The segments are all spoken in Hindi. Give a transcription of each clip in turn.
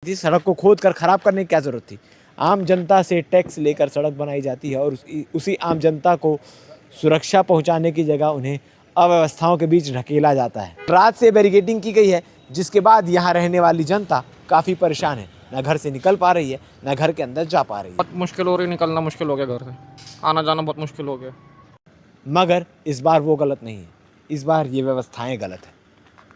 थी, सड़क को खोद कर ख़राब करने की क्या ज़रूरत थी। आम जनता से टैक्स लेकर सड़क बनाई जाती है और उसी आम जनता को सुरक्षा पहुंचाने की जगह उन्हें अव्यवस्थाओं के बीच ढकेला जाता है। रात से बैरिकेडिंग की गई है, जिसके बाद यहाँ रहने वाली जनता काफ़ी परेशान है, न घर से निकल पा रही है, न घर के अंदर जा पा रही है। बहुत मुश्किल हो रही, निकलना मुश्किल हो गया, घर से आना जाना बहुत मुश्किल हो गया। मगर इस बार वो गलत नहीं है, इस बार ये व्यवस्थाएं गलत है।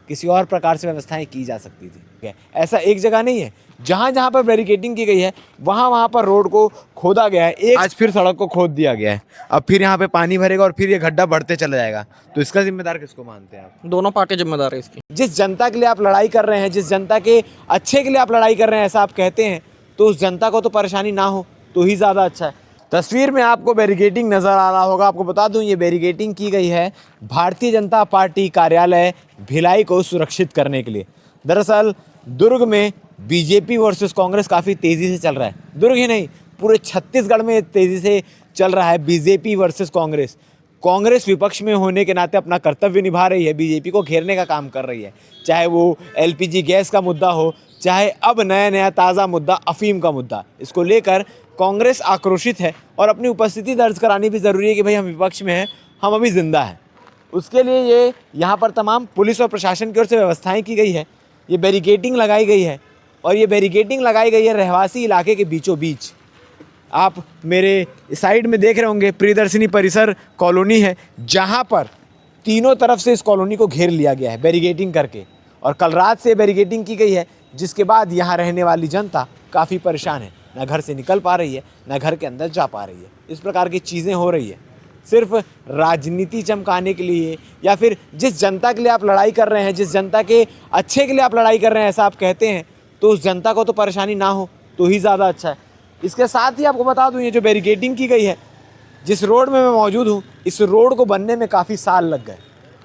किसी और प्रकार से व्यवस्थाएं की जा सकती थी। ऐसा एक जगह नहीं है, जहाँ जहाँ पर बैरिकेडिंग की गई है वहाँ पर रोड को खोदा गया है। आज फिर सड़क को खोद दिया गया है, अब फिर यहाँ पे पानी भरेगा और फिर ये गड्ढा बढ़ते चला जाएगा। तो इसका जिम्मेदार किसको मानते हैं आप? दोनों पार्टी जिम्मेदार है इसकी। जिस जनता के लिए आप लड़ाई कर रहे हैं, जिस जनता के अच्छे के लिए आप लड़ाई कर रहे हैं, ऐसा आप कहते हैं, तो उस जनता को तो परेशानी ना हो तो ही ज़्यादा अच्छा है। तस्वीर में आपको बैरिकेडिंग नज़र आ रहा होगा। आपको बता दूं, ये बैरिकेडिंग की गई है भारतीय जनता पार्टी कार्यालय भिलाई को सुरक्षित करने के लिए। दरअसल दुर्ग में बीजेपी वर्सेस कांग्रेस काफ़ी तेज़ी से चल रहा है। दुर्ग ही नहीं, पूरे छत्तीसगढ़ में तेज़ी से चल रहा है बीजेपी वर्सेस कांग्रेस। कांग्रेस विपक्ष में होने के नाते अपना कर्तव्य निभा रही है, बीजेपी को घेरने का काम कर रही है, चाहे वो एलपीजी गैस का मुद्दा हो, चाहे अब नया ताज़ा मुद्दा अफीम का मुद्दा। इसको लेकर कांग्रेस आक्रोशित है और अपनी उपस्थिति दर्ज करानी भी ज़रूरी है कि भाई हम विपक्ष में हैं, हम अभी ज़िंदा हैं। उसके लिए ये यहाँ पर तमाम पुलिस और प्रशासन की ओर से व्यवस्थाएं की गई है। ये बैरिकेडिंग लगाई गई है और ये बैरिकेडिंग लगाई गई है रहवासी इलाके के बीचों बीच। आप मेरे साइड में देख रहे होंगे प्रियदर्शनी परिसर कॉलोनी है, जहाँ पर तीनों तरफ से इस कॉलोनी को घेर लिया गया है बैरिकेडिंग करके, और कल रात से बैरिकेडिंग की गई है, जिसके बाद यहाँ रहने वाली जनता काफ़ी परेशान है, न घर से निकल पा रही है, न घर के अंदर जा पा रही है। इस प्रकार की चीज़ें हो रही है सिर्फ राजनीति चमकाने के लिए, या फिर जिस जनता के लिए आप लड़ाई कर रहे हैं, जिस जनता के अच्छे के लिए आप लड़ाई कर रहे हैं, ऐसा आप कहते हैं, तो उस जनता को तो परेशानी ना हो तो ही ज़्यादा अच्छा है। इसके साथ ही आपको बता दूं, ये जो बैरिकेडिंग की गई है, जिस रोड में मैं मौजूद हूँ, इस रोड को बनने में काफ़ी साल लग गए।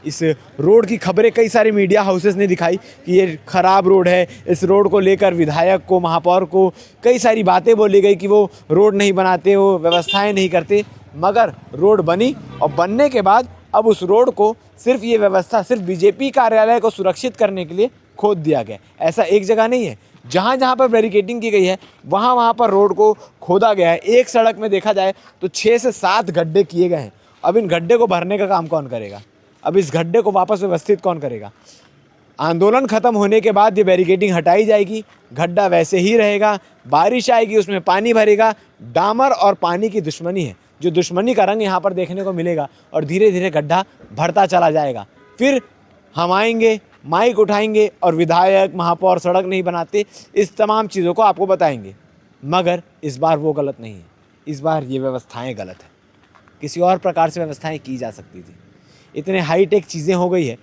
इस रोड की खबरें कई सारे मीडिया हाउसेस ने दिखाई कि ये ख़राब रोड है। इस रोड को लेकर विधायक को, महापौर को कई सारी बातें बोली गई कि वो रोड नहीं बनाते, वो व्यवस्थाएं नहीं करते। मगर रोड बनी और बनने के बाद अब उस रोड को सिर्फ ये व्यवस्था सिर्फ बीजेपी कार्यालय को सुरक्षित करने के लिए खोद दिया गया। ऐसा एक जगह नहीं है, जहाँ जहाँ पर बैरिकेडिंग की गई है वहाँ पर रोड को खोदा गया है। एक सड़क में देखा जाए तो 6 से 7 गड्ढे किए गए हैं। अब इन गड्ढे को भरने का काम कौन करेगा? अब इस गड्ढे को वापस व्यवस्थित कौन करेगा? आंदोलन ख़त्म होने के बाद ये बैरिकेडिंग हटाई जाएगी, गड्ढा वैसे ही रहेगा, बारिश आएगी उसमें पानी भरेगा। डामर और पानी की दुश्मनी है, जो दुश्मनी का रंग यहाँ पर देखने को मिलेगा, और धीरे धीरे गड्ढा भरता चला जाएगा। फिर हम आएंगे, माइक उठाएंगे और विधायक, महापौर सड़क नहीं बनाते, इस तमाम चीज़ों को आपको बताएंगे। मगर इस बार वो गलत नहीं है, इस बार ये व्यवस्थाएं गलत है। किसी और प्रकार से व्यवस्थाएं की जा सकती थी। इतने हाईटेक चीज़ें हो गई है,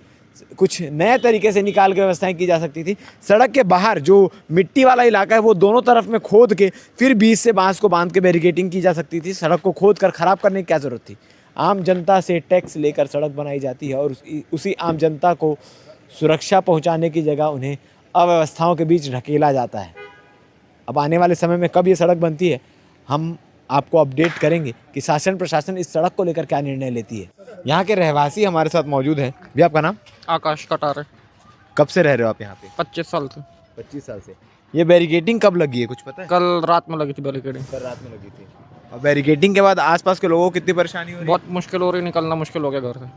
कुछ नए तरीके से निकाल के व्यवस्थाएं की जा सकती थी। सड़क के बाहर जो मिट्टी वाला इलाका है वो दोनों तरफ में खोद के फिर बीच से बांस को बांध के बैरिकेडिंग की जा सकती थी। सड़क को खोद कर ख़राब करने की क्या ज़रूरत थी। आम जनता से टैक्स लेकर सड़क बनाई जाती है और उसी आम जनता को सुरक्षा पहुंचाने की जगह उन्हें अव्यवस्थाओं के बीच ढकेला जाता है। अब आने वाले समय में कब ये सड़क बनती है, हम आपको अपडेट करेंगे कि शासन प्रशासन इस सड़क को लेकर क्या निर्णय लेती है। यहाँ के रहवासी हमारे साथ मौजूद हैं। भैया आपका नाम? आकाश कटारे। कब से रह रहे हो आप यहाँ पे? 25 साल से। 25 साल से। ये बैरिकेडिंग कब लगी है, कुछ पता है? कल रात में लगी थी बैरिकेडिंग। कल रात में लगी थी। और बैरिकेडिंग के बाद आसपास के लोगों को कितनी परेशानी हो रही है? बहुत मुश्किल हो रही, निकलना मुश्किल हो गया, घर से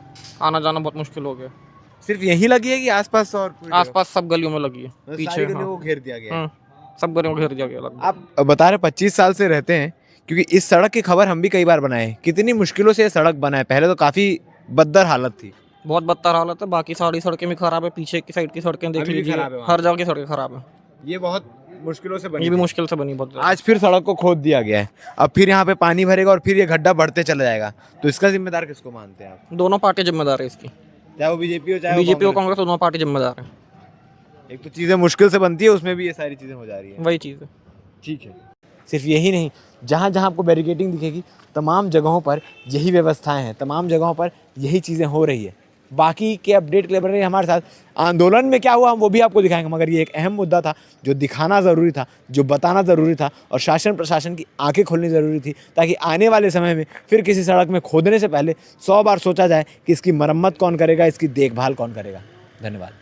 आना जाना बहुत मुश्किल हो गया। सिर्फ यहीं लगी है कि आसपास और आसपास सब गलियों में लगी है, पीछे गलियों को घेर दिया गया है? सब गलियों को घेर दिया गया। आप बता रहे 25 साल से रहते हैं, क्योंकि इस सड़क की खबर हम भी कई बार बनाए। कितनी मुश्किलों से ये सड़क बना है। पहले तो काफ़ी बदतर हालत थी, बहुत बदतर हालत है। बाकी सारी सड़कें भी खराब है, पीछे की साइड की सड़कें देख लीजिए, हर जगह की सड़कें खराब है। ये बहुत मुश्किलों से बनी, ये भी मुश्किल से बनी बहुत। आज फिर सड़क को खोद दिया गया है, अब फिर यहाँ पे पानी भरेगा और फिर ये गड्ढा बढ़ते चला जाएगा। तो इसका जिम्मेदार किसको मानते हैं आप? दोनों पार्टी जिम्मेदार है इसकी, चाहे वो बीजेपी हो चाहे बीजेपी और कांग्रेस, दोनों पार्टी जिम्मेदार है। एक तो चीज़ें मुश्किल से बनती है, उसमें भी ये सारी चीज़ें हो जा रही है। वही चीज़ है। ठीक है। सिर्फ यही नहीं, जहाँ जहाँ आपको बैरिकेडिंग दिखेगी तमाम जगहों पर यही व्यवस्थाएं हैं, तमाम जगहों पर यही चीज़ें हो रही है। बाकी के अपडेट के लिए बने रहिए हमारे साथ। आंदोलन में क्या हुआ हम वो भी आपको दिखाएंगे, मगर ये एक अहम मुद्दा था जो दिखाना ज़रूरी था, जो बताना ज़रूरी था, और शासन प्रशासन की आंखें खोलनी ज़रूरी थी, ताकि आने वाले समय में फिर किसी सड़क में खोदने से पहले 100 बार सोचा जाए कि इसकी मरम्मत कौन करेगा, इसकी देखभाल कौन करेगा। धन्यवाद।